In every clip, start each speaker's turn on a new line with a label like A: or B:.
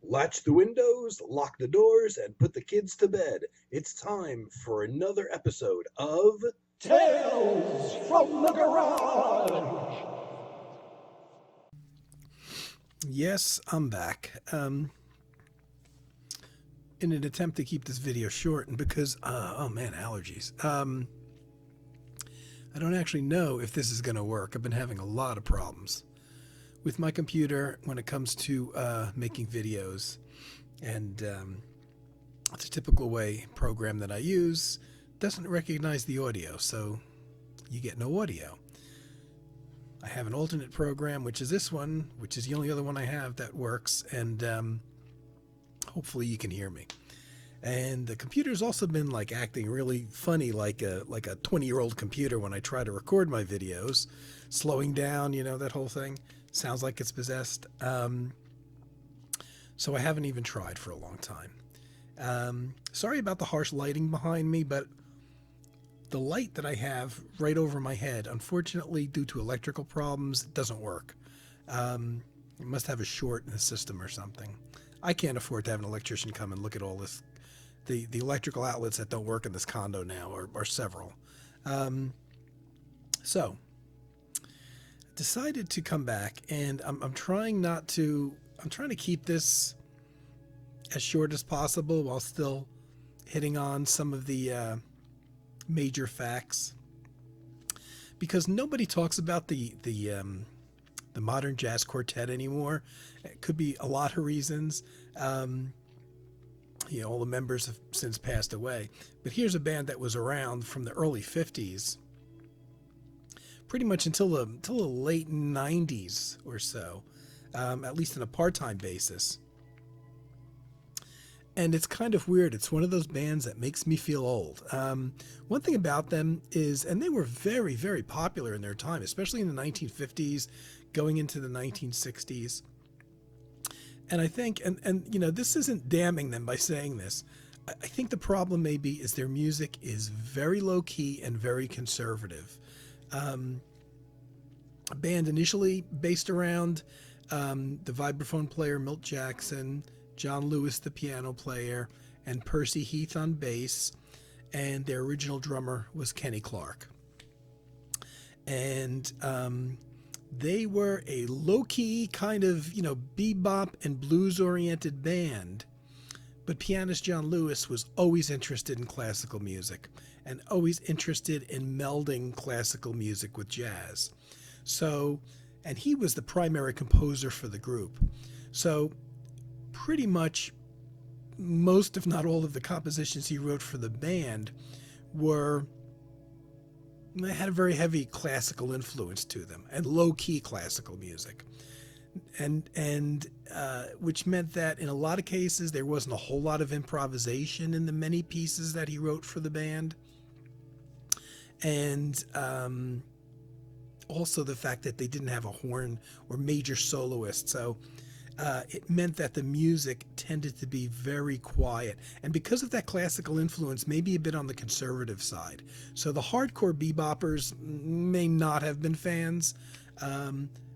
A: Latch the windows, lock the doors, and put the kids to bed. It's time for another episode of
B: Tales from the Garage.
C: Yes, I'm back. In an attempt to keep this video short, and because, allergies. I don't actually know if this is going to work. I've been having a lot of problems with my computer when it comes to making videos. And it's a typical program that I use doesn't recognize the audio, so you get no audio. I have an alternate program, which is this one, which is the only other one I have that works, and hopefully you can hear me. And the computer's also been acting really funny, like a 20-year-old computer when I try to record my videos, slowing down, that whole thing. Sounds like it's possessed. So I haven't even tried for a long time. Sorry about the harsh lighting behind me, but the light that I have right over my head, unfortunately, due to electrical problems, doesn't work. It must have a short in the system or something. I can't afford to have an electrician come and look at all this. The electrical outlets that don't work in this condo now are several. So decided to come back, and I'm trying to keep this as short as possible while still hitting on some of the major facts, because nobody talks about the modern jazz quartet anymore. It could be a lot of reasons. All the members have since passed away, but here's a band that was around from the early 50s pretty much until the late 90s or so, at least on a part-time basis. And it's kind of weird. It's one of those bands that makes me feel old. One thing about them is, and they were very, very popular in their time, especially in the 1950s, going into the 1960s. And I think, and this isn't damning them by saying this. I think the problem maybe is their music is very low-key and very conservative. A band initially based around the vibraphone player Milt Jackson, John Lewis the piano player, and Percy Heath on bass, and their original drummer was Kenny Clark. And they were a low-key kind of, bebop and blues-oriented band, but pianist John Lewis was always interested in classical music and always interested in melding classical music with jazz. So, and he was the primary composer for the group. So pretty much most, if not all, of the compositions he wrote for the band had a very heavy classical influence to them, and low-key classical music, and which meant that in a lot of cases there wasn't a whole lot of improvisation in the many pieces that he wrote for the band, and also the fact that they didn't have a horn or major soloist, so it meant that the music tended to be very quiet. And because of that classical influence, maybe a bit on the conservative side. So the hardcore beboppers may not have been fans.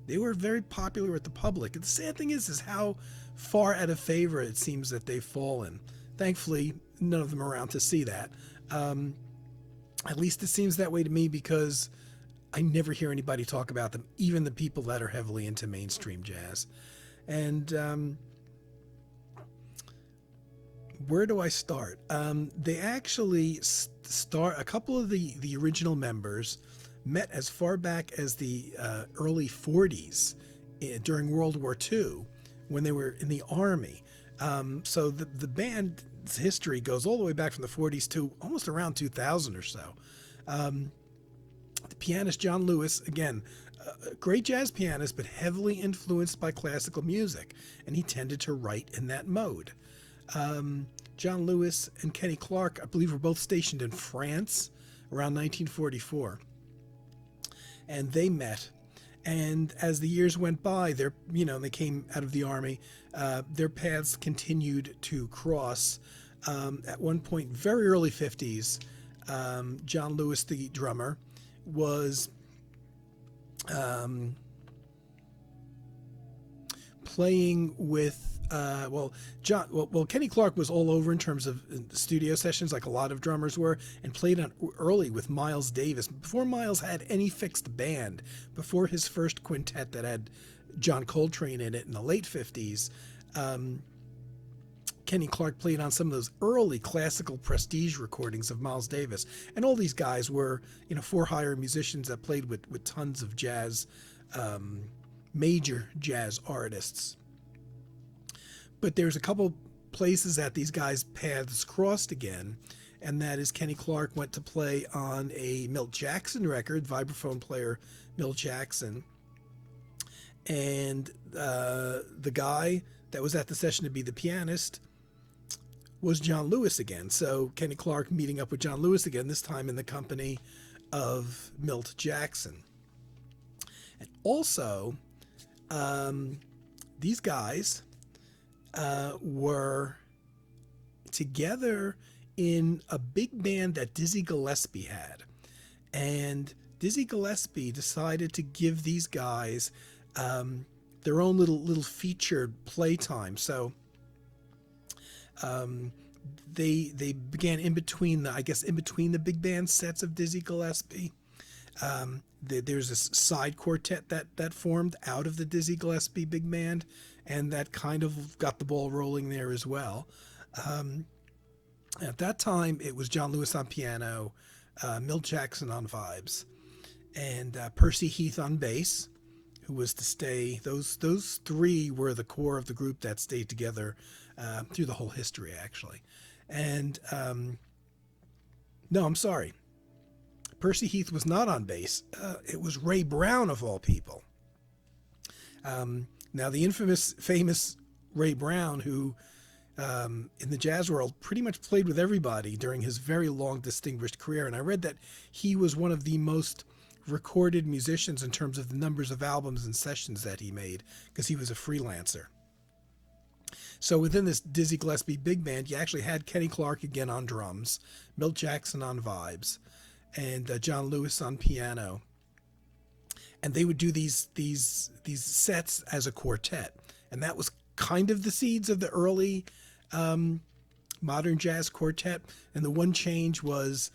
C: They were very popular with the public. And the sad thing is how far out of favor it seems that they've fallen. Thankfully, none of them are around to see that. At least it seems that way to me, because I never hear anybody talk about them, even the people that are heavily into mainstream jazz. And where do I start? They actually a couple of the original members met as far back as the early 40s during World War II, when they were in the Army. So the band's history goes all the way back from the 40s to almost around 2000 or so. The pianist John Lewis, again, a great jazz pianist, but heavily influenced by classical music, and he tended to write in that mode. John Lewis and Kenny Clark, I believe, were both stationed in France around 1944, and they met. And as the years went by, they came out of the Army, their paths continued to cross. At one point, very early 50s, John Lewis, the drummer, was playing with Kenny Clark was all over in terms of studio sessions, like a lot of drummers were, and played on early with Miles Davis before Miles had any fixed band. Before his first quintet that had John Coltrane in it in the late '50s, Kenny Clark played on some of those early classical prestige recordings of Miles Davis, and all these guys were, for hire musicians that played with tons of jazz, major jazz artists. But there's a couple places that these guys' paths crossed again, and that is Kenny Clark went to play on a Milt Jackson record, vibraphone player Milt Jackson, and the guy that was at the session to be the pianist was John Lewis again. So Kenny Clark meeting up with John Lewis again, this time in the company of Milt Jackson. And also, these guys were together in a big band that Dizzy Gillespie had. And Dizzy Gillespie decided to give these guys their own little featured playtime. So they began in between the big band sets of Dizzy Gillespie. There's a side quartet that formed out of the Dizzy Gillespie big band, and that kind of got the ball rolling there as well. At that time, it was John Lewis on piano, Milt Jackson on vibes, and Percy Heath on bass, who was to stay. Those three were the core of the group that stayed together through the whole history, actually. And no, I'm sorry. Percy Heath was not on bass. It was Ray Brown, of all people. Now, the famous Ray Brown, who in the jazz world pretty much played with everybody during his very long, distinguished career. And I read that he was one of the most recorded musicians in terms of the numbers of albums and sessions that he made, because he was a freelancer. So within this Dizzy Gillespie big band, you actually had Kenny Clark again on drums, Milt Jackson on vibes, and John Lewis on piano. And they would do these sets as a quartet. And that was kind of the seeds of the early modern jazz quartet. And the one change was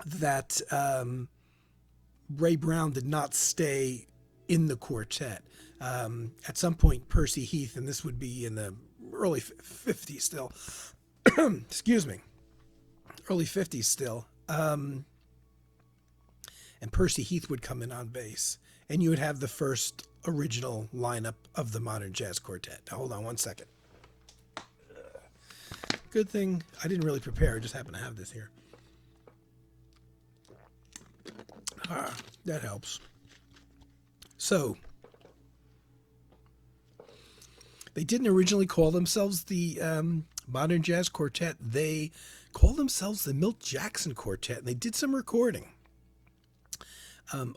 C: that Ray Brown did not stay in the quartet. At some point, Percy Heath, and this would be in the early 50s still, excuse me, early 50s still, and Percy Heath would come in on bass, and you would have the first original lineup of the modern jazz quartet. Now, hold on one second. Good thing I didn't really prepare. I just happened to have this here. That helps. So, they didn't originally call themselves the Modern Jazz Quartet. They called themselves the Milt Jackson Quartet, and they did some recording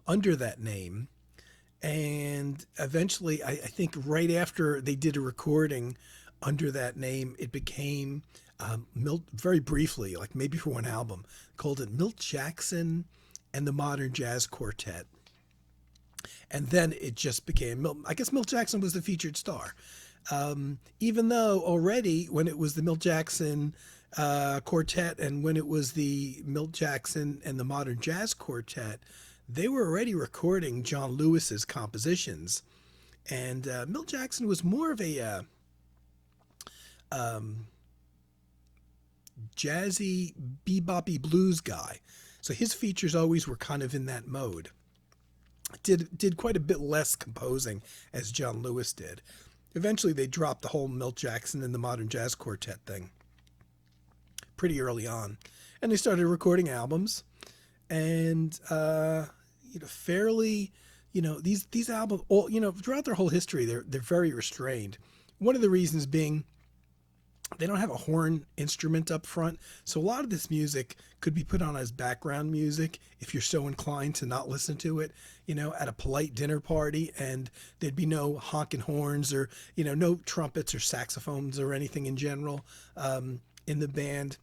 C: under that name. And eventually, I think right after they did a recording under that name, it became Milt, very briefly, like maybe for one album, called it Milt Jackson and the Modern Jazz Quartet. And then it just became, I guess Milt Jackson was the featured star. Even though already when it was the Milt Jackson Quartet and when it was the Milt Jackson and the Modern Jazz Quartet, they were already recording John Lewis's compositions. And Milt Jackson was more of a jazzy, beboppy blues guy. So his features always were kind of in that mode. Did quite a bit less composing as John Lewis did. Eventually they dropped the whole Milt Jackson and the Modern Jazz Quartet thing pretty early on. And they started recording albums. And fairly, these albums, all, throughout their whole history, they're very restrained. One of the reasons being they don't have a horn instrument up front. So a lot of this music could be put on as background music if you're so inclined to not listen to it, at a polite dinner party, and there'd be no honking horns or, no trumpets or saxophones or anything in general in the band.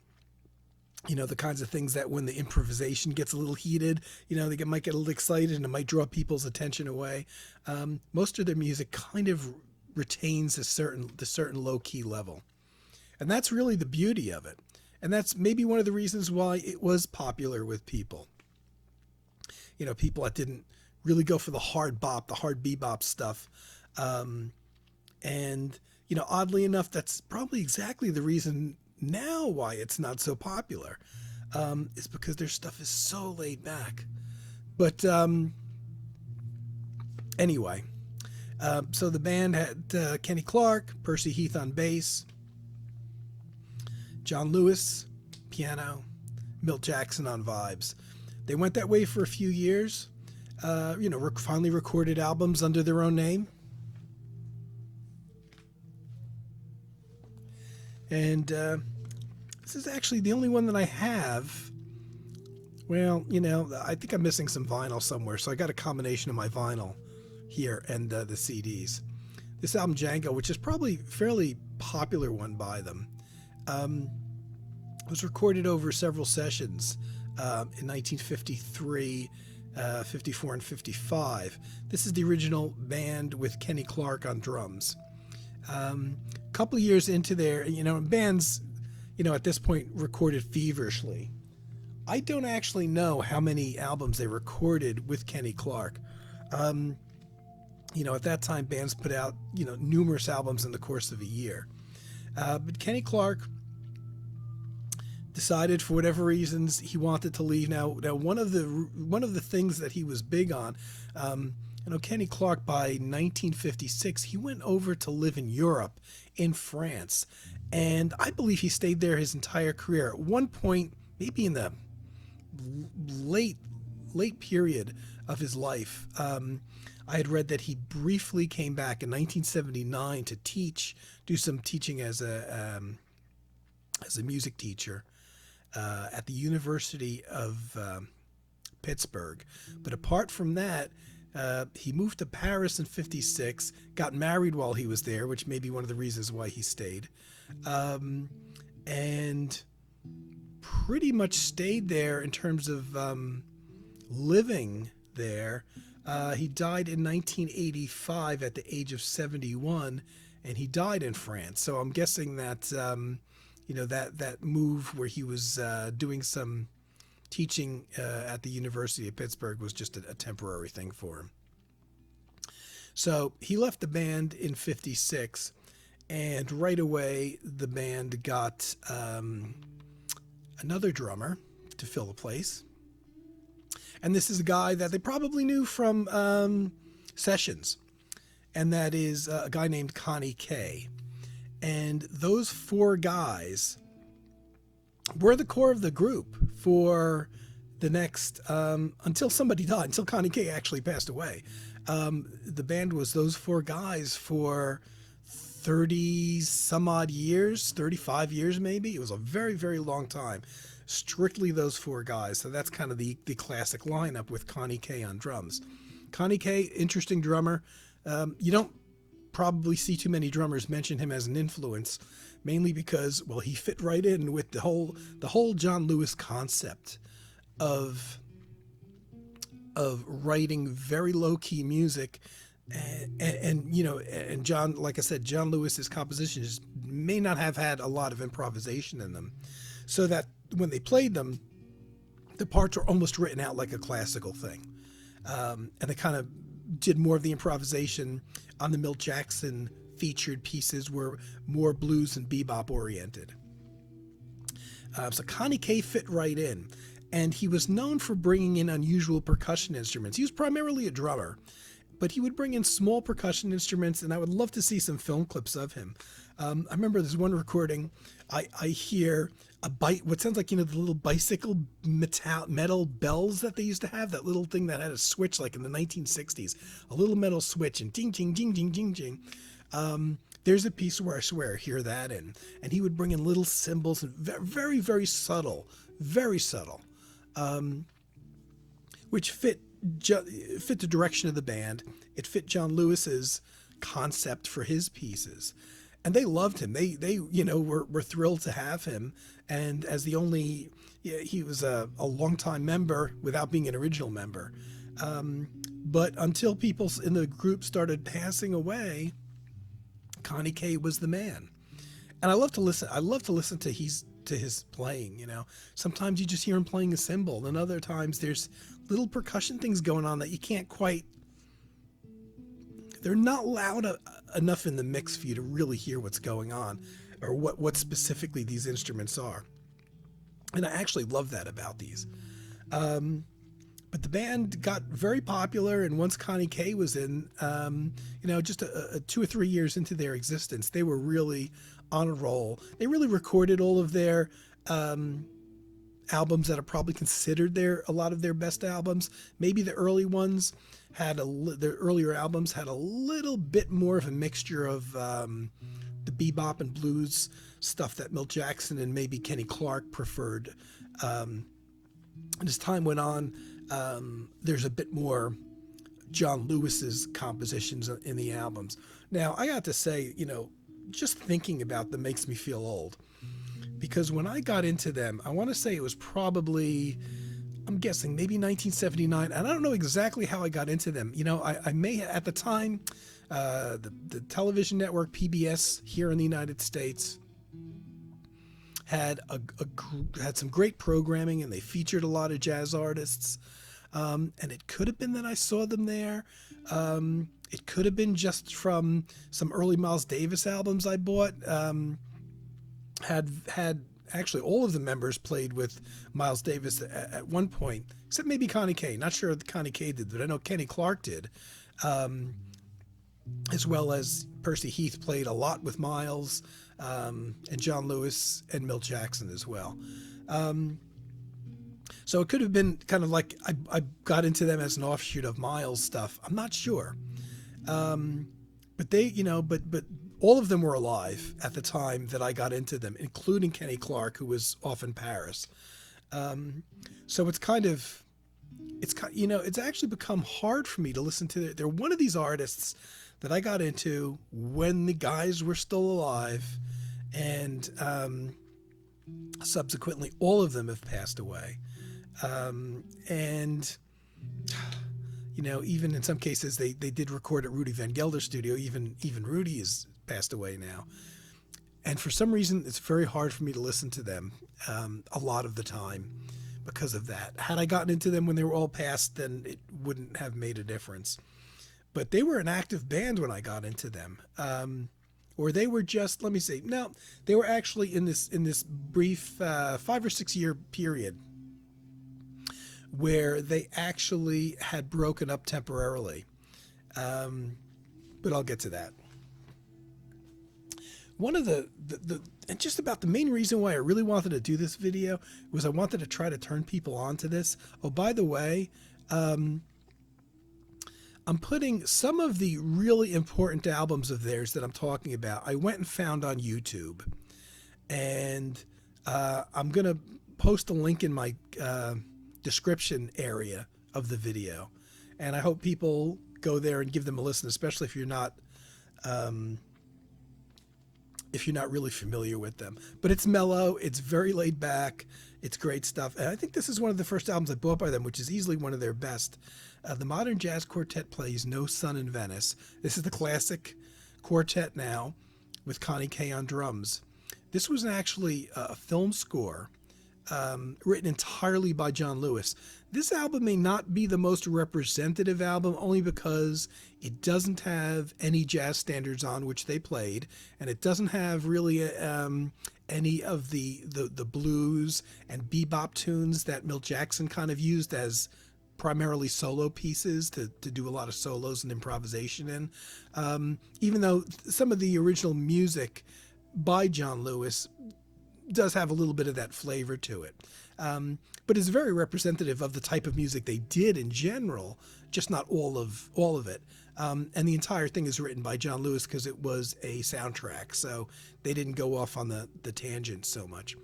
C: The kinds of things that when the improvisation gets a little heated, they might get a little excited and it might draw people's attention away. Most of their music kind of retains the certain low key level. And that's really the beauty of it. And that's maybe one of the reasons why it was popular with people. You know, people that didn't really go for the hard bop, the hard bebop stuff. And, you know, oddly enough, that's probably exactly the reason now why it's not so popular, is because their stuff is so laid back. But anyway, so the band had Kenny Clark, Percy Heath on bass, John Lewis, piano, Milt Jackson on vibes. They went that way for a few years, you know, finally recorded albums under their own name. And this is actually the only one that I have. Well, you know, I think I'm missing some vinyl somewhere, so I got a combination of my vinyl here and the CDs. This album, Django, which is probably a fairly popular one by them, was recorded over several sessions in 1953, 54, and 55. This is the original band with Kenny Clark on drums. A couple of years into their, you know, bands, you know, at this point recorded feverishly. I don't actually know how many albums they recorded with Kenny Clark. You know, at that time, bands put out, you know, numerous albums in the course of a year. But Kenny Clark decided, for whatever reasons, he wanted to leave. Now one of the things that he was big on, you know, Kenny Clark, by 1956, he went over to live in Europe, in France, and I believe he stayed there his entire career. At one point, maybe in the late period of his life, I had read that he briefly came back in 1979 to do some teaching as a music teacher at the University of Pittsburgh. But apart from that, he moved to Paris in 56, got married while he was there, which may be one of the reasons why he stayed, and pretty much stayed there in terms of living there. He died in 1985 at the age of 71, and he died in France. So I'm guessing that, you know, that move where he was doing some teaching at the University of Pittsburgh was just a temporary thing for him. So he left the band in 56, and right away the band got another drummer to fill the place. And this is a guy that they probably knew from sessions, and that is a guy named Connie Kay. And those four guys were the core of the group for the next, until somebody died, until Connie Kay actually passed away. The band was those four guys for 30 some odd years, 35 years maybe. It was a very, very long time. Strictly those four guys. So that's kind of the classic lineup with Connie Kay on drums. Connie Kay, interesting drummer. You don't probably see too many drummers mention him as an influence, mainly because, well, he fit right in with the whole John Lewis concept of writing very low-key music. And you know, and John, like I said, John Lewis's compositions may not have had a lot of improvisation in them, so that when they played them, the parts were almost written out like a classical thing. And they kind of did more of the improvisation on the Milt Jackson featured pieces, were more blues and bebop oriented. So Connie Kay fit right in, and he was known for bringing in unusual percussion instruments. He was primarily a drummer, but he would bring in small percussion instruments, and I would love to see some film clips of him. I remember there's one recording, I hear what sounds like, you know, the little bicycle metal bells that they used to have, that little thing that had a switch like in the 1960s, a little metal switch, and ding, ding, ding, ding, ding, ding. There's a piece where I swear I hear that in, and he would bring in little cymbals, and very, very subtle, which fit the direction of the band. It fit John Lewis's concept for his pieces, and they loved him. They you know, were thrilled to have him. And as the only, he was a longtime member without being an original member. But until people in the group started passing away, Connie Kay was the man. And I love to listen. I love to listen to his playing. You know, sometimes you just hear him playing a cymbal, and other times there's little percussion things going on that you can't quite. They're not loud enough in the mix for you to really hear what's going on, or what specifically these instruments are. And I actually love that about these. But the band got very popular, and once Connie Kay was in, just 2 or 3 years into their existence, they were really on a roll. They really recorded all of their albums that are probably considered a lot of their best albums. Maybe the early ones the earlier albums had a little bit more of a mixture of the bebop and blues stuff that Milt Jackson and maybe Kenny Clarke preferred. And as time went on, there's a bit more John Lewis's compositions in the albums. Now, I got to say, just thinking about them makes me feel old, because when I got into them, I want to say it was probably, I'm guessing maybe 1979, and I don't know exactly how I got into them. I may, at the time, the television network PBS here in the United States had had some great programming, and they featured a lot of jazz artists. And it could have been that I saw them there. It could have been just from some early Miles Davis albums I bought. Had actually all of the members played with Miles Davis at one point, except maybe Connie Kay. Not sure if Connie Kay did, but I know Kenny Clarke did. As well as Percy Heath played a lot with Miles, and John Lewis and Milt Jackson as well. So it could have been kind of like I got into them as an offshoot of Miles' stuff. I'm not sure. But they, but all of them were alive at the time that I got into them, including Kenny Clarke, who was off in Paris. So it's actually become hard for me to listen to. They're one of these artists that I got into when the guys were still alive, and subsequently all of them have passed away. And even in some cases they did record at Rudy Van Gelder's studio. Even Rudy has passed away now. And for some reason, it's very hard for me to listen to them a lot of the time because of that. Had I gotten into them when they were all passed, then it wouldn't have made a difference. But they were an active band when I got into them. Or they were just, let me see. No, they were actually in this brief 5 or 6 year period where they actually had broken up temporarily. But I'll get to that. One of the and just about the main reason why I really wanted to do this video was I wanted to try to turn people on to this. Oh, by the way, I'm putting some of the really important albums of theirs that I'm talking about, I went and found on YouTube. And I'm going to post a link in my description area of the video. And I hope people go there and give them a listen, especially if you're not really familiar with them. But it's mellow, it's very laid back, it's great stuff. And I think this is one of the first albums I bought by them, which is easily one of their best. The Modern Jazz Quartet plays No Sun in Venice. This is the classic quartet now with Connie Kay on drums. This was actually a film score written entirely by John Lewis. This album may not be the most representative album only because it doesn't have any jazz standards on which they played, and it doesn't have really any of the blues and bebop tunes that Milt Jackson kind of used as primarily solo pieces to do a lot of solos and improvisation in. Even though some of the original music by John Lewis does have a little bit of that flavor to it. But it's very representative of the type of music they did in general, just not all of it. And the entire thing is written by John Lewis because it was a soundtrack, so they didn't go off on the tangent so much.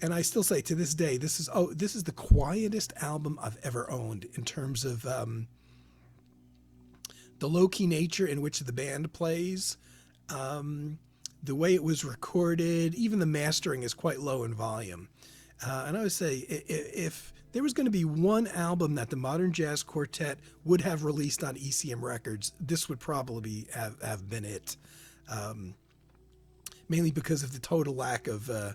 C: And I still say to this day, this is the quietest album I've ever owned in terms of the low-key nature in which the band plays, the way it was recorded, even the mastering is quite low in volume. And I would say if there was going to be one album that the Modern Jazz Quartet would have released on ECM Records, this would probably have been it. mainly because of the total lack of the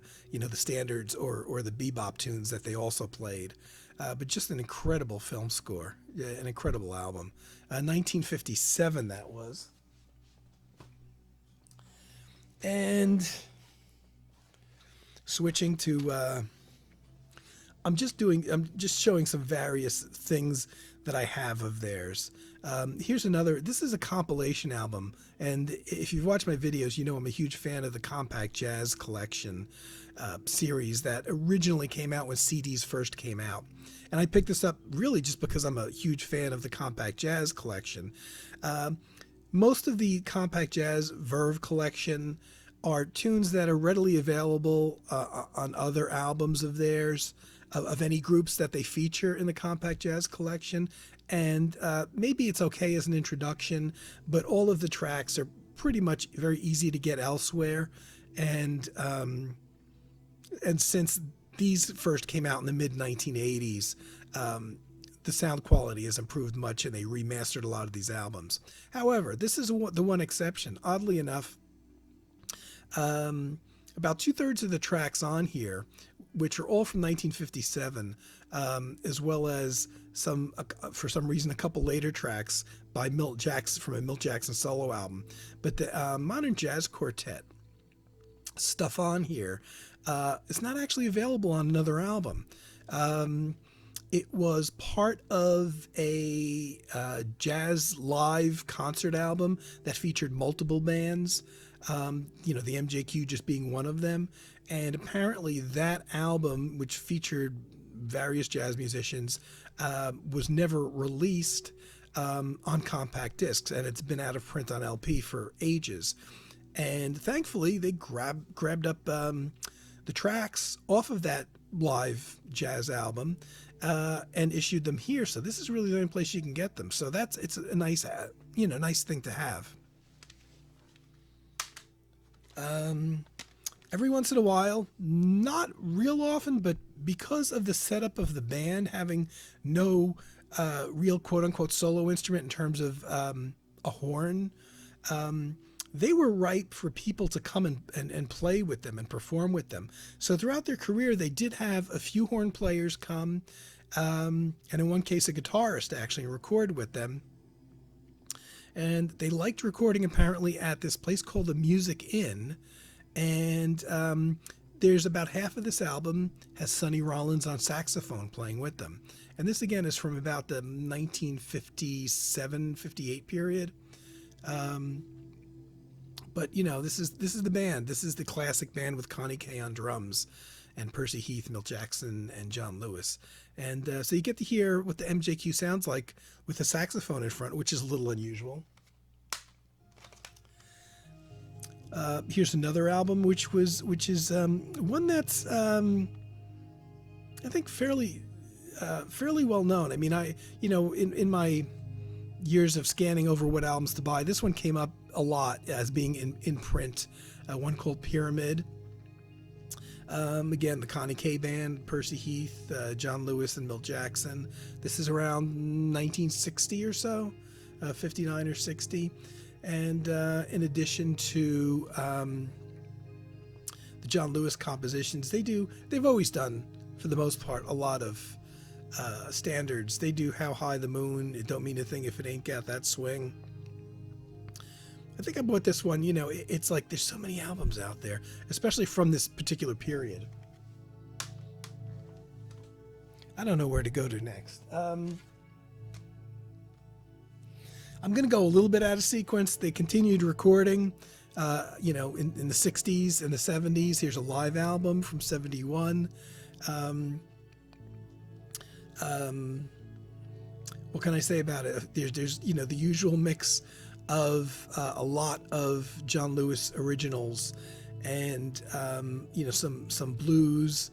C: standards or the bebop tunes that they also played. But just an incredible film score, yeah, an incredible album. 1957 that was. And switching to, I'm just showing some various things that I have of theirs. Here's another. This is a compilation album, and if you've watched my videos, you know I'm a huge fan of the Compact Jazz Collection series that originally came out when CDs first came out. And I picked this up really just because I'm a huge fan of the Compact Jazz Collection. Most of the Compact Jazz Verve collection are tunes that are readily available on other albums of theirs, of any groups that they feature in the Compact Jazz Collection. And maybe it's okay as an introduction, but all of the tracks are pretty much very easy to get elsewhere. And since these first came out in the mid-1980s, the sound quality has improved much, and they remastered a lot of these albums. However, this is the one exception. Oddly enough, about 2/3 of the tracks on here, which are all from 1957, as well as some, for some reason, a couple later tracks by Milt Jackson from a Milt Jackson solo album. But the Modern Jazz Quartet stuff on here is not actually available on another album. It was part of a jazz live concert album that featured multiple bands, the MJQ just being one of them. And apparently that album, which featured various jazz musicians, was never released on compact discs, and it's been out of print on LP for ages. And thankfully, they grabbed up the tracks off of that live jazz album and issued them here. So this is really the only place you can get them. So it's a nice, nice thing to have. Every once in a while, not real often, but because of the setup of the band having no real quote-unquote solo instrument in terms of a horn, they were ripe for people to come and play with them and perform with them. So throughout their career, they did have a few horn players come, and in one case, a guitarist actually record with them. And they liked recording apparently at this place called the Music Inn. And there's about half of this album has Sonny Rollins on saxophone playing with them. And this again is from about the 1957-58 period. But this is the band. This is the classic band with Connie Kay on drums, and Percy Heath, Milt Jackson, and John Lewis. And so you get to hear what the MJQ sounds like with the saxophone in front, which is a little unusual. Here's another album, which is one that's I think fairly well known. I mean, in my years of scanning over what albums to buy, this one came up a lot as being in print. One called Pyramid. Again, the Connie Kay Band, Percy Heath, John Lewis, and Milt Jackson. This is around 1960 or so, 59 or 60. And in addition to the John Lewis compositions, they've always done, for the most part, a lot of standards. They do How High the Moon, It Don't Mean a Thing If It Ain't Got That Swing. I think I bought this one, it's like there's so many albums out there, especially from this particular period. I don't know where to go to next. I'm going to go a little bit out of sequence. They continued recording, in the 60s and the 70s. Here's a live album from 71. What can I say about it? There's the usual mix of a lot of John Lewis originals and, some blues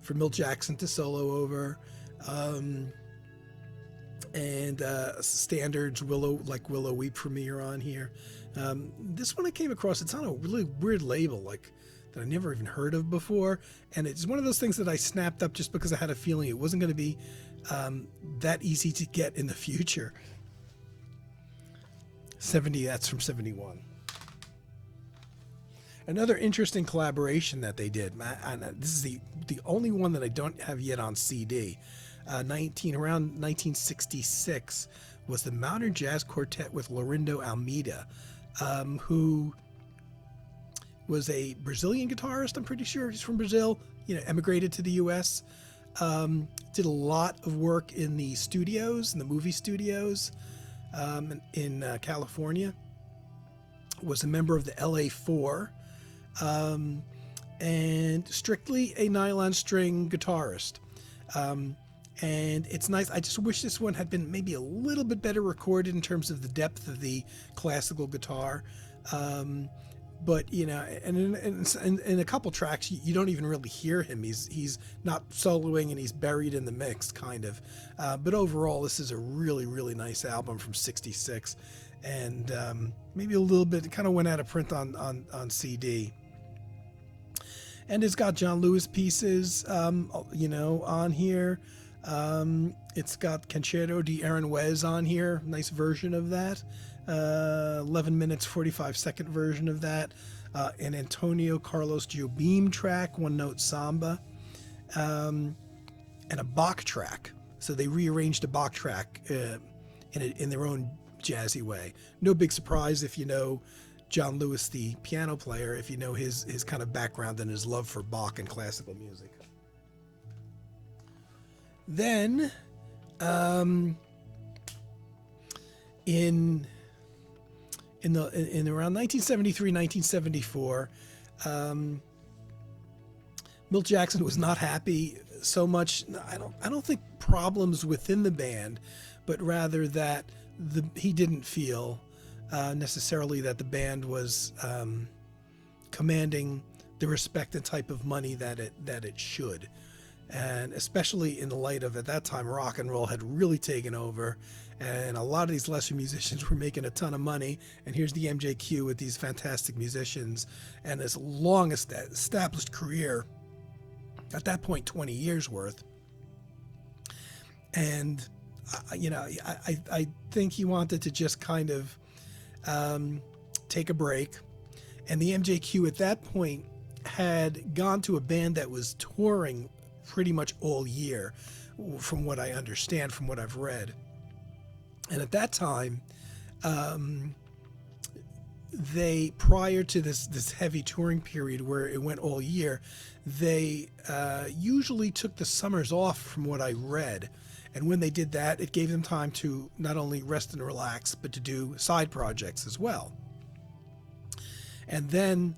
C: for Milt Jackson to solo over. And standards, Willow Weep for Me are on here. This one I came across, it's on a really weird label, that I never even heard of before. And it's one of those things that I snapped up just because I had a feeling it wasn't going to be that easy to get in the future. That's from 71. Another interesting collaboration that they did, and this is the only one that I don't have yet on CD. Around 1966 was the Modern Jazz Quartet with Laurindo Almeida, who was a Brazilian guitarist. I'm pretty sure he's from Brazil. Emigrated to the U.S. Did a lot of work in the studios, in the movie studios, in California. Was a member of the LA4, and strictly a nylon string guitarist. And it's nice. I just wish this one had been maybe a little bit better recorded in terms of the depth of the classical guitar. But and in a couple tracks, you don't even really hear him. He's not soloing, and he's buried in the mix, kind of. But overall, this is a really, really nice album from '66, and maybe a little bit. It kind of went out of print on CD. And it's got John Lewis pieces, on here. It's got Concerto de Aranjuez on here, nice version of that. 11 minutes 45-second version of that. An Antonio Carlos Jobim track, one note samba, and a Bach track. So they rearranged a Bach track in their own jazzy way. No big surprise if you know John Lewis, the piano player, if you know his kind of background and his love for Bach and classical music. Then, in around 1973, 1974, Milt Jackson was not happy so much. I don't think problems within the band, but rather that he didn't feel necessarily that the band was commanding the respect and type of money that it should. And especially in the light of, at that time, rock and roll had really taken over, and a lot of these lesser musicians were making a ton of money, and here's the MJQ with these fantastic musicians and this long established career, at that point 20 years worth. And I think he wanted to just kind of take a break, and the MJQ at that point had gone to a band that was touring pretty much all year, from what I understand, from what I've read. And at that time, they, prior to this heavy touring period where it went all year, they usually took the summers off, from what I read. And when they did that, it gave them time to not only rest and relax, but to do side projects as well. And then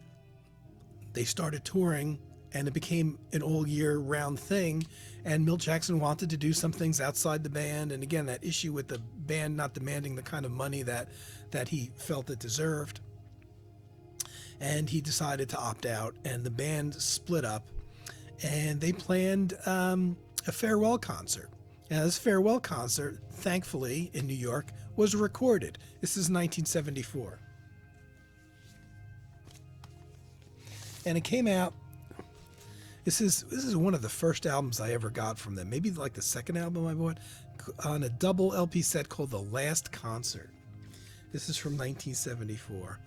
C: they started touring, and it became an all-year-round thing, and Milt Jackson wanted to do some things outside the band, and again, that issue with the band not demanding the kind of money that he felt it deserved. And he decided to opt out, and the band split up, and they planned a farewell concert. Now, this farewell concert, thankfully, in New York, was recorded. This is 1974. And it came out. This is one of the first albums I ever got from them. Maybe like the second album I bought, on a double LP set called The Last Concert. This is from 1974.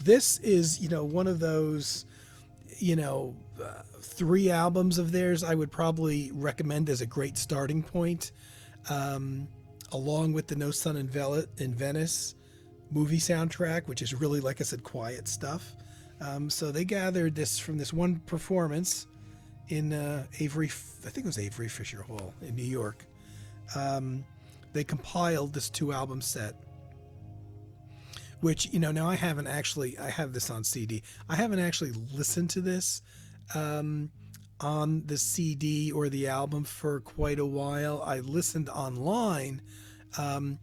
C: This is, one of those, 3 albums of theirs I would probably recommend as a great starting point, along with the No Sun in Venice movie soundtrack, which is really, like I said, quiet stuff. So they gathered this from this one performance in Avery, I think it was Avery Fisher Hall in New York. They compiled this 2-album set, which, now I have this on CD. I haven't actually listened to this on the CD or the album for quite a while. I listened online on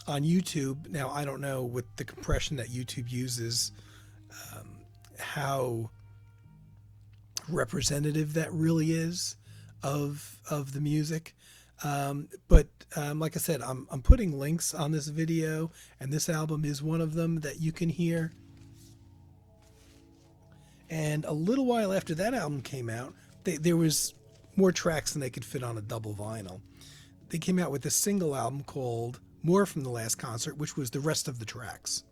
C: YouTube. Now, I don't know with the compression that YouTube uses, how representative that really is of the music. But like I said, I'm putting links on this video, and this album is one of them that you can hear. And a little while after that album came out, there was more tracks than they could fit on a double vinyl. They came out with a single album called More from the Last Concert, which was the rest of the tracks.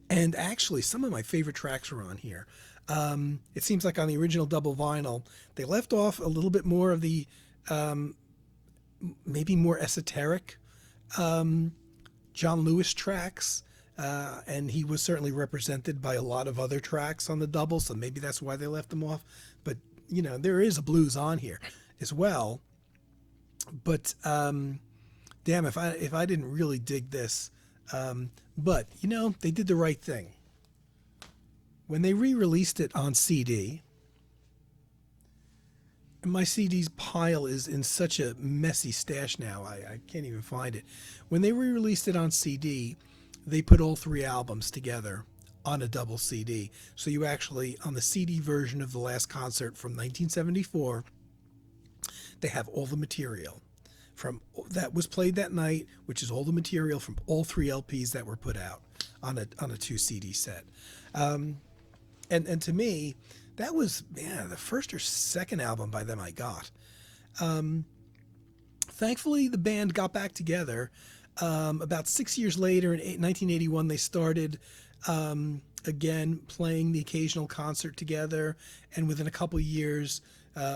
C: And actually, some of my favorite tracks are on here. It seems like on the original double vinyl, they left off a little bit more of the maybe more esoteric John Lewis tracks. And he was certainly represented by a lot of other tracks on the double, so maybe that's why they left them off. But, there is a blues on here as well. But damn, if I didn't really dig this. But, they did the right thing. When they re-released it on CD, and my CD's pile is in such a messy stash now, I can't even find it. When they re-released it on CD, they put all 3 albums together on a double CD. So you actually, on the CD version of The Last Concert from 1974, they have all the material from that was played that night, which is all the material from all 3 LPs that were put out on a 2 CD set. And to me, that was the first or second album by them I got. Thankfully, the band got back together. About 6 years later, in 1981, they started again playing the occasional concert together, and within a couple years,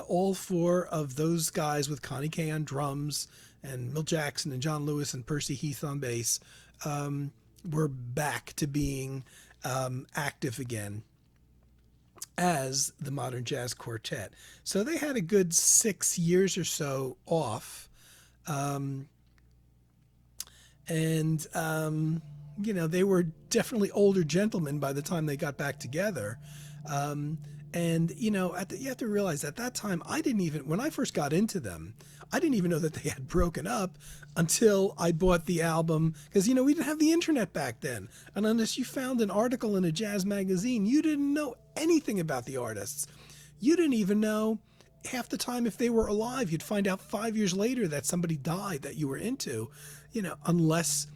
C: all 4 of those guys with Connie Kay on drums and Milt Jackson and John Lewis and Percy Heath on bass were back to being active again as the Modern Jazz Quartet. So they had a good 6 years or so off. They were definitely older gentlemen by the time they got back together. You have to realize at that time, when I first got into them, I didn't even know that they had broken up until I bought the album, because, we didn't have the internet back then. And unless you found an article in a jazz magazine, you didn't know anything about the artists. You didn't even know half the time if they were alive. You'd find out 5 years later that somebody died that you were into, unless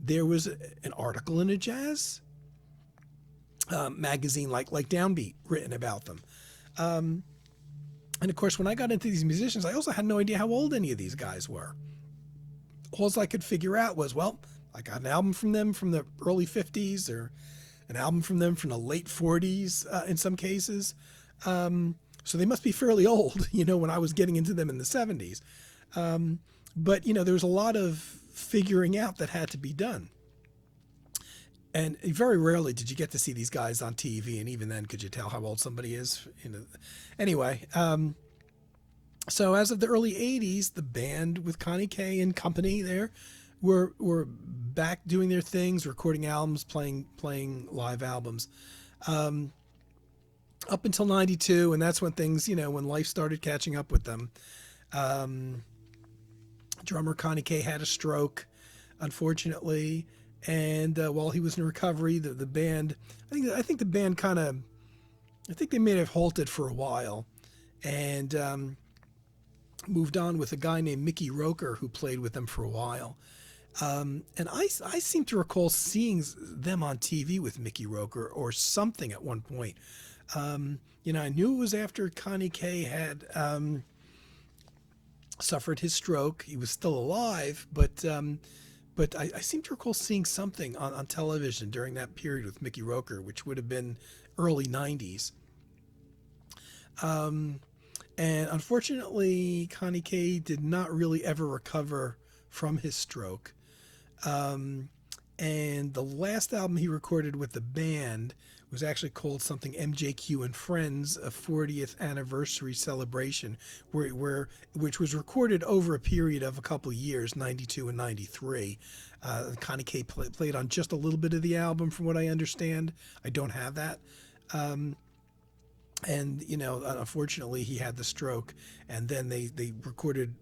C: there was an article in a jazz magazine like Downbeat written about them. And of course, when I got into these musicians, I also had no idea how old any of these guys were. All I could figure out was, well, I got an album from them from the early 50s or an album from them from the late 40s in some cases. So they must be fairly old, when I was getting into them in the 70s. But there was a lot of figuring out that had to be done. And very rarely did you get to see these guys on TV, and even then, could you tell how old somebody is? Anyway, so as of the early '80s, the band with Connie Kay and company there were back doing their things, recording albums, playing live albums, up until '92, and that's when things, when life started catching up with them. Drummer Connie Kay had a stroke, unfortunately. And while he was in recovery, the band, I think the band they may have halted for a while, and moved on with a guy named Mickey Roker who played with them for a while. And I seem to recall seeing them on TV with Mickey Roker or something at one point. I knew it was after Connie Kay had suffered his stroke. He was still alive, but I seem to recall seeing something on television during that period with Mickey Roker, which would have been early 90s. And unfortunately, Connie Kay did not really ever recover from his stroke. And the last album he recorded with the band was actually called something MJQ and Friends, a 40th anniversary celebration, which was recorded over a period of a couple of years, 92 and 93. Connie Kay played on just a little bit of the album, from what I understand. I don't have that. Unfortunately, he had the stroke, and then they recorded,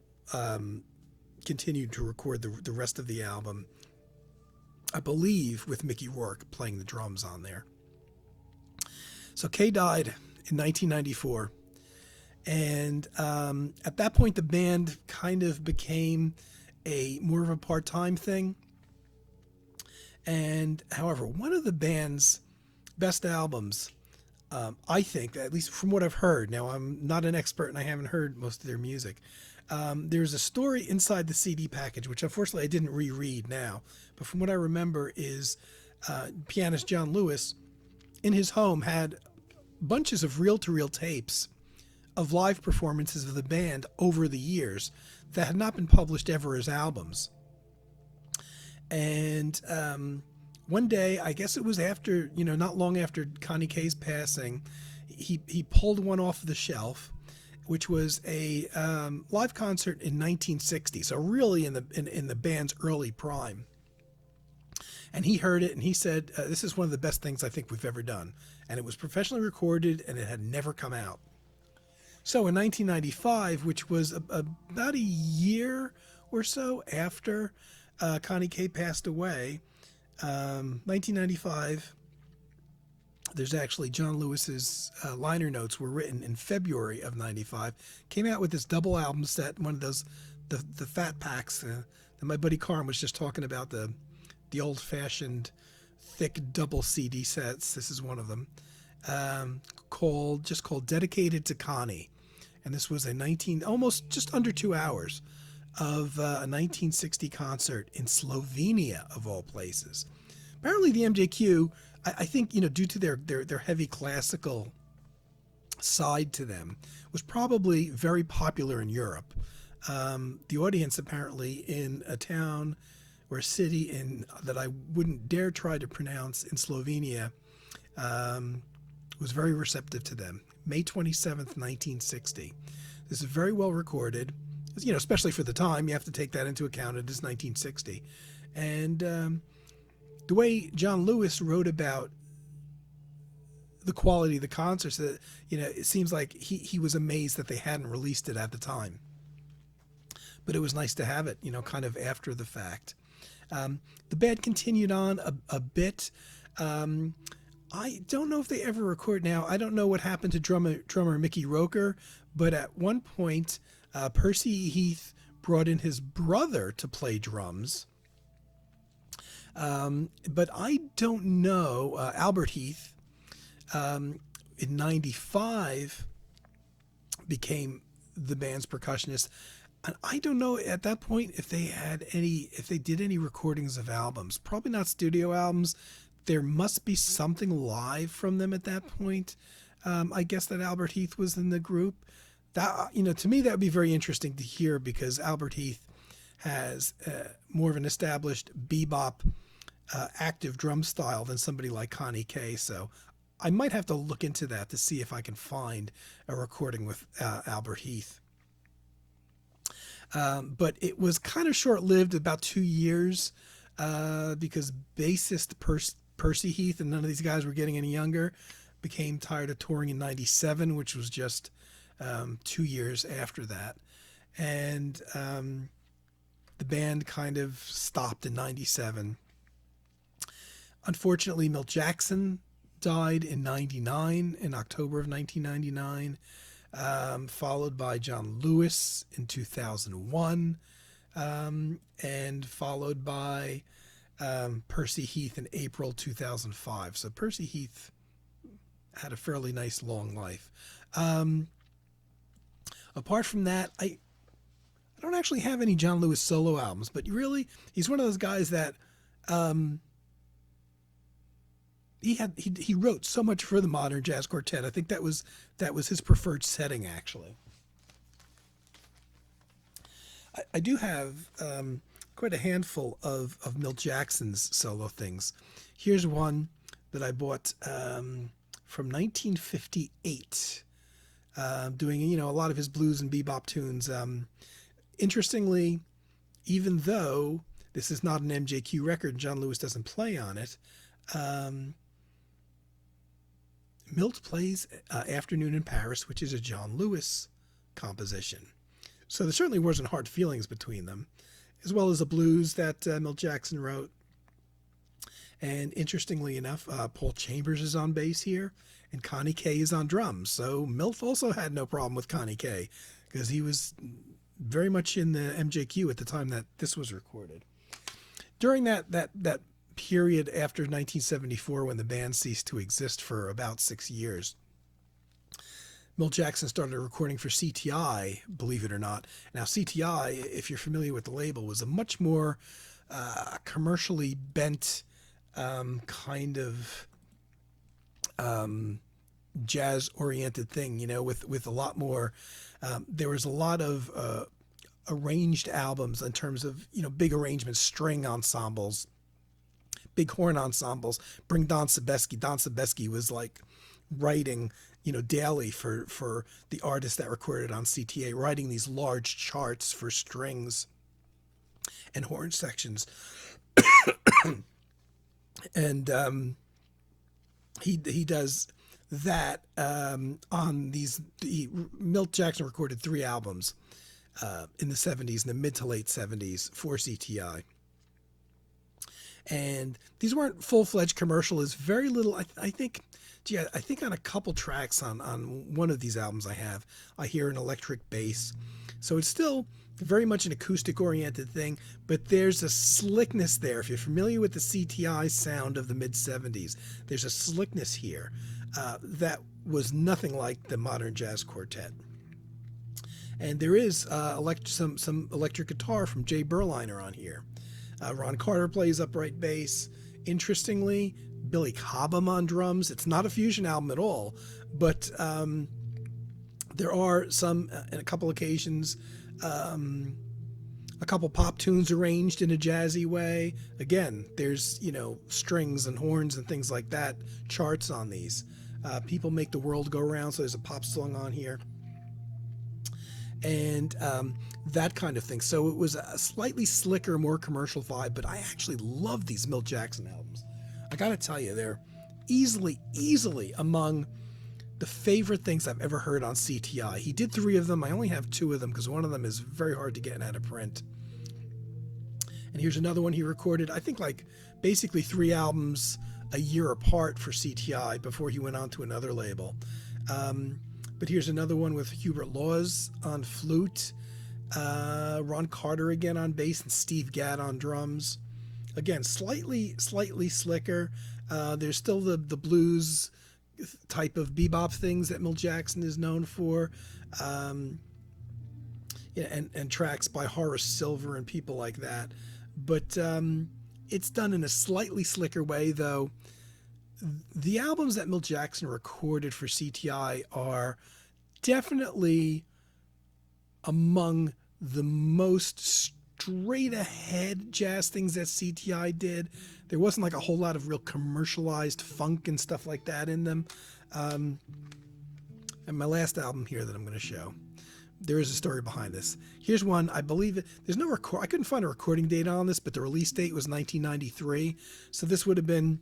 C: continued to record the rest of the album, I believe, with Mickey Rourke playing the drums on there. So Kay died in 1994, and at that point the band kind of became more of a part-time thing. And however, one of the band's best albums, I think, at least from what I've heard, now I'm not an expert and I haven't heard most of their music, there's a story inside the CD package, which unfortunately I didn't reread now, but from what I remember is pianist John Lewis, in his home had bunches of reel-to-reel tapes of live performances of the band over the years that had not been published ever as albums. And one day, I guess it was after, not long after Connie Kay's passing, he pulled one off the shelf, which was a live concert in 1960, so really in the band's early prime. And he heard it and he said, this is one of the best things I think we've ever done. And it was professionally recorded and it had never come out. So in 1995, which was about a year or so after Connie Kay passed away, 1995, there's actually John Lewis's liner notes were written in February of 95, came out with this double album set, one of those, the fat packs that my buddy Carm was just talking about, the old-fashioned thick double CD sets. This is one of them, called Dedicated to Connie. And this was almost just under 2 hours of a 1960 concert in Slovenia, of all places. Apparently the MJQ, I think, due to their heavy classical side to them, was probably very popular in Europe. The audience apparently in a town or a city that I wouldn't dare try to pronounce in Slovenia was very receptive to them. May 27th, 1960. This is very well recorded, especially for the time. You have to take that into account. It is 1960. And the way John Lewis wrote about the quality of the concerts, that it seems like he was amazed that they hadn't released it at the time. But it was nice to have it, kind of after the fact. The band continued on a bit. I don't know if they ever record now. I don't know what happened to drummer Mickey Roker, but at one point, Percy Heath brought in his brother to play drums. But I don't know. Albert Heath, in 95, became the band's percussionist. And I don't know at that point if they did any recordings of albums. Probably not studio albums. There must be something live from them at that point. I guess that Albert Heath was in the group. That, to me, that would be very interesting to hear, because Albert Heath has more of an established bebop active drum style than somebody like Connie Kay. So I might have to look into that to see if I can find a recording with Albert Heath. But it was kind of short-lived, about 2 years, because bassist Percy Heath, and none of these guys were getting any younger, became tired of touring in 97, which was just 2 years after that. And the band kind of stopped in 97. Unfortunately, Milt Jackson died in 99, in October of 1999, followed by John Lewis in 2001, and followed by Percy Heath in April 2005. So Percy Heath had a fairly nice long life. Apart from that, I don't actually have any John Lewis solo albums, but really, he's one of those guys that he wrote so much for the Modern Jazz Quartet. I think that was his preferred setting, actually. I do have quite a handful of Milt Jackson's solo things. Here's one that I bought from 1958, doing a lot of his blues and bebop tunes. Interestingly, even though this is not an MJQ record, John Lewis doesn't play on it. Milt plays Afternoon in Paris, which is a John Lewis composition. So there certainly wasn't hard feelings between them, as well as a blues that Milt Jackson wrote. And interestingly enough, Paul Chambers is on bass here, and Connie Kay is on drums. So Milt also had no problem with Connie Kay, because he was very much in the MJQ at the time that this was recorded. During that period after 1974, when the band ceased to exist for about 6 years, Milt Jackson started recording for CTI, believe it or not. Now, CTI, if you're familiar with the label, was a much more commercially bent kind of jazz oriented thing, with a lot more. There was a lot of arranged albums in terms of, big arrangements, string ensembles, big horn ensembles. Bring Don Sebesky. Don Sebesky was like writing, daily for the artists that recorded on CTA, writing these large charts for strings and horn sections. And he does that on these. Milt Jackson recorded 3 albums in the 70s, in the mid to late 70s for CTI. And these weren't full-fledged commercials. Very little. I think on a couple tracks on one of these albums I hear an electric bass. So it's still very much an acoustic-oriented thing, but there's a slickness there. If you're familiar with the CTI sound of the mid-70s, there's a slickness here that was nothing like the modern jazz quartet. And there is some electric guitar from Jay Berliner on here. Ron Carter plays upright bass. Interestingly, Billy Cobham on drums. It's not a fusion album at all, but there are some, in a couple occasions, a couple pop tunes arranged in a jazzy way. Again, there's, strings and horns and things like that, charts on these. People Make the World Go Round, so there's a pop song on here. And that kind of thing. So it was a slightly slicker, more commercial vibe, but I actually love these Milt Jackson albums. I gotta tell you, they're easily among the favorite things I've ever heard on CTI. He did 3 of them. I only have 2 of them because one of them is very hard to get and out of print. And here's another one he recorded, I think basically 3 albums a year apart for CTI before he went on to another label. But here's another one with Hubert Laws on flute, Ron Carter again on bass, and Steve Gadd on drums. Again, slightly slicker. There's still the blues type of bebop things that Milt Jackson is known for, and tracks by Horace Silver and people like that. But it's done in a slightly slicker way, though. The albums that Milt Jackson recorded for CTI are definitely among the most straight ahead jazz things that CTI did. There wasn't a whole lot of real commercialized funk and stuff like that in them. And my last album here that I'm going to show, there is a story behind this. Here's one. I believe there's no I couldn't find a recording date on this, but the release date was 1993. So this would have been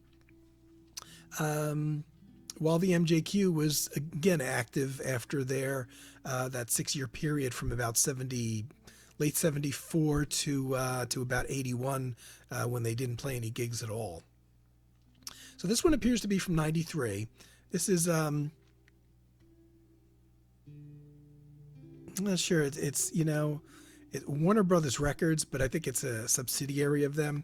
C: while the MJQ was again active after their that 6-year period from about late 74 to about 81, when they didn't play any gigs at all. So this one appears to be from 93. This is I'm not sure. It's Warner Brothers Records, but I think it's a subsidiary of them.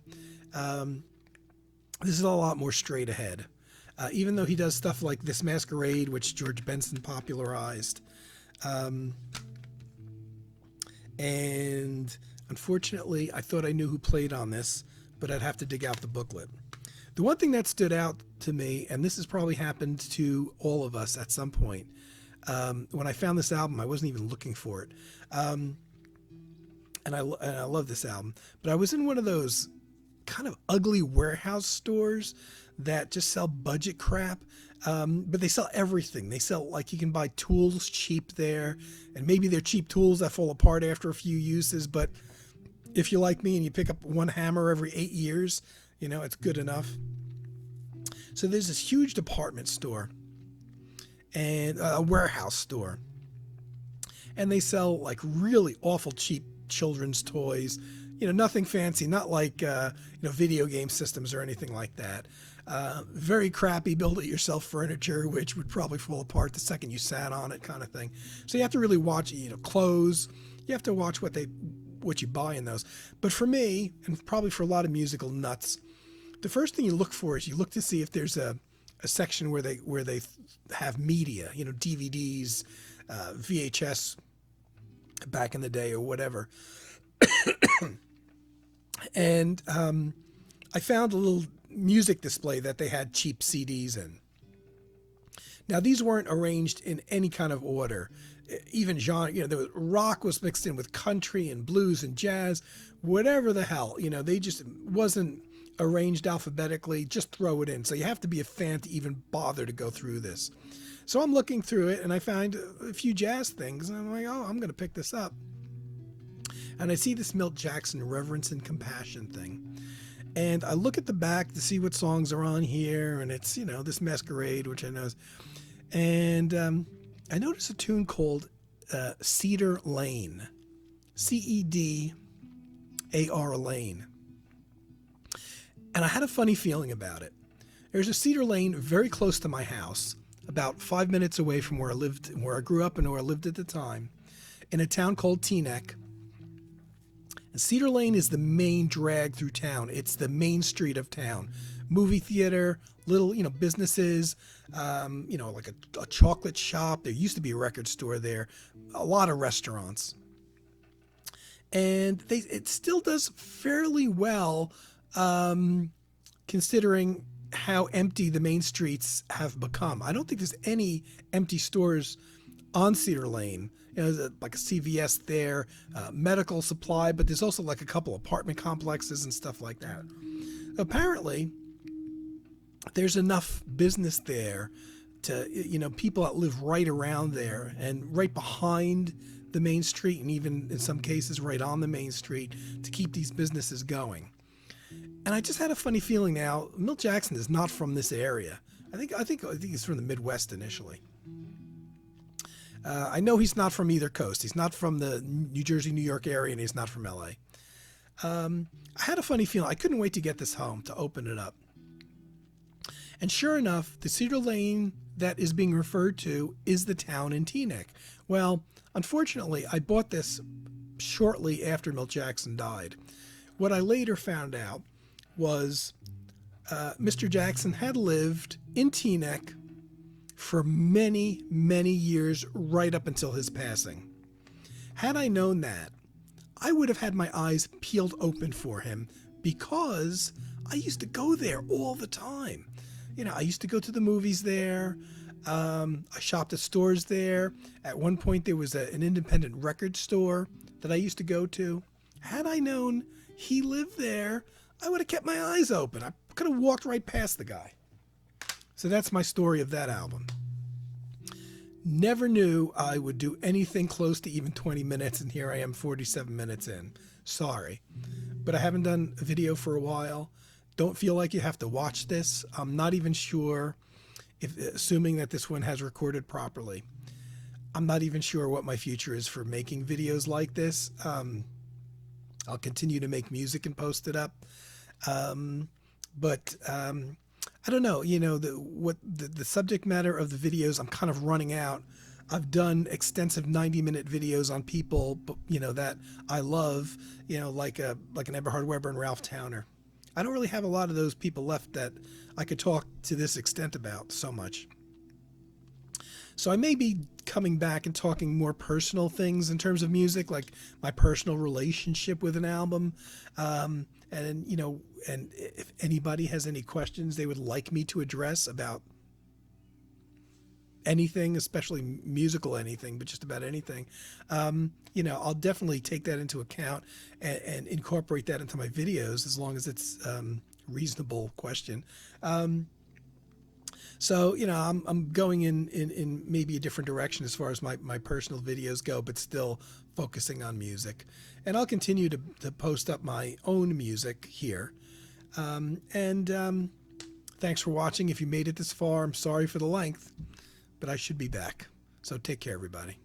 C: This is a lot more straight ahead. Even though he does stuff like This Masquerade, which George Benson popularized. And unfortunately, I thought I knew who played on this, but I'd have to dig out the booklet. The one thing that stood out to me, and this has probably happened to all of us at some point, when I found this album, I wasn't even looking for it. And I love this album, but I was in one of those kind of ugly warehouse stores that just sell budget crap, but they sell everything. They sell, you can buy tools cheap there, and maybe they're cheap tools that fall apart after a few uses, but if you're like me and you pick up one hammer every 8 years, it's good enough. So there's this huge department store and a warehouse store, and they sell really awful cheap children's toys, nothing fancy, not like video game systems or anything like that. Very crappy build-it-yourself furniture, which would probably fall apart the second you sat on it, kind of thing. So you have to really watch, clothes. You have to watch what you buy in those. But for me, and probably for a lot of musical nuts, the first thing you look for is you look to see if there's a section where they have media, DVDs, VHS back in the day or whatever. And I found a little music display that they had cheap CDs in. Now, these weren't arranged in any kind of order. Even genre, rock was mixed in with country and blues and jazz, whatever the hell, they just wasn't arranged alphabetically, just throw it in. So you have to be a fan to even bother to go through this. So I'm looking through it and I find a few jazz things and I'm like, oh, I'm going to pick this up. And I see this Milt Jackson Reverence and Compassion thing. And I look at the back to see what songs are on here, and it's, this Masquerade, which I know is. And I noticed a tune called Cedar Lane. Cedar Lane. And I had a funny feeling about it. There's a Cedar Lane very close to my house, about 5 minutes away from where I grew up and where I lived at the time, in a town called Teaneck. And Cedar Lane is the main drag through town. It's the main street of town. Movie theater, little, businesses, like a chocolate shop. There used to be a record store there, a lot of restaurants. And it still does fairly well, considering how empty the main streets have become. I don't think there's any empty stores on Cedar Lane. There's like a CVS there, medical supply, but there's also like a couple apartment complexes and stuff like that. Apparently, there's enough business there to, people that live right around there and right behind the main street, and even in some cases right on the main street, to keep these businesses going. And I just had a funny feeling now, Milt Jackson is not from this area. I think he's from the Midwest initially. I know he's not from either coast. He's not from the New Jersey, New York area, and he's not from LA. I had a funny feeling. I couldn't wait to get this home, to open it up. And sure enough, the Cedar Lane that is being referred to is the town in Teaneck. Well, unfortunately, I bought this shortly after Milt Jackson died. What I later found out was Mr. Jackson had lived in Teaneck for many, many years, right up until his passing. Had I known that, I would have had my eyes peeled open for him, because I used to go there all the time. I used to go to the movies there. I shopped at stores there. At one point, there was an independent record store that I used to go to. Had I known he lived there, I would have kept my eyes open. I could have walked right past the guy. So that's my story of that album. Never knew I would do anything close to even 20 minutes, and here I am 47 minutes in. Sorry. But I haven't done a video for a while. Don't feel like you have to watch this. I'm not even sure, assuming that this one has recorded properly, I'm not even sure what my future is for making videos like this. I'll continue to make music and post it up. But I don't know, the subject matter of the videos, I'm kind of running out. I've done extensive 90-minute videos on people, that I love, like an Eberhard Weber and Ralph Towner. I don't really have a lot of those people left that I could talk to this extent about so much. So I may be coming back and talking more personal things in terms of music, like my personal relationship with an album. And if anybody has any questions they would like me to address about anything, especially musical anything, but just about anything, I'll definitely take that into account and incorporate that into my videos, as long as it's reasonable question. So, I'm going in maybe a different direction as far as my personal videos go, but still focusing on music. And I'll continue to post up my own music here. Thanks for watching. If you made it this far, I'm sorry for the length, but I should be back. So take care, everybody.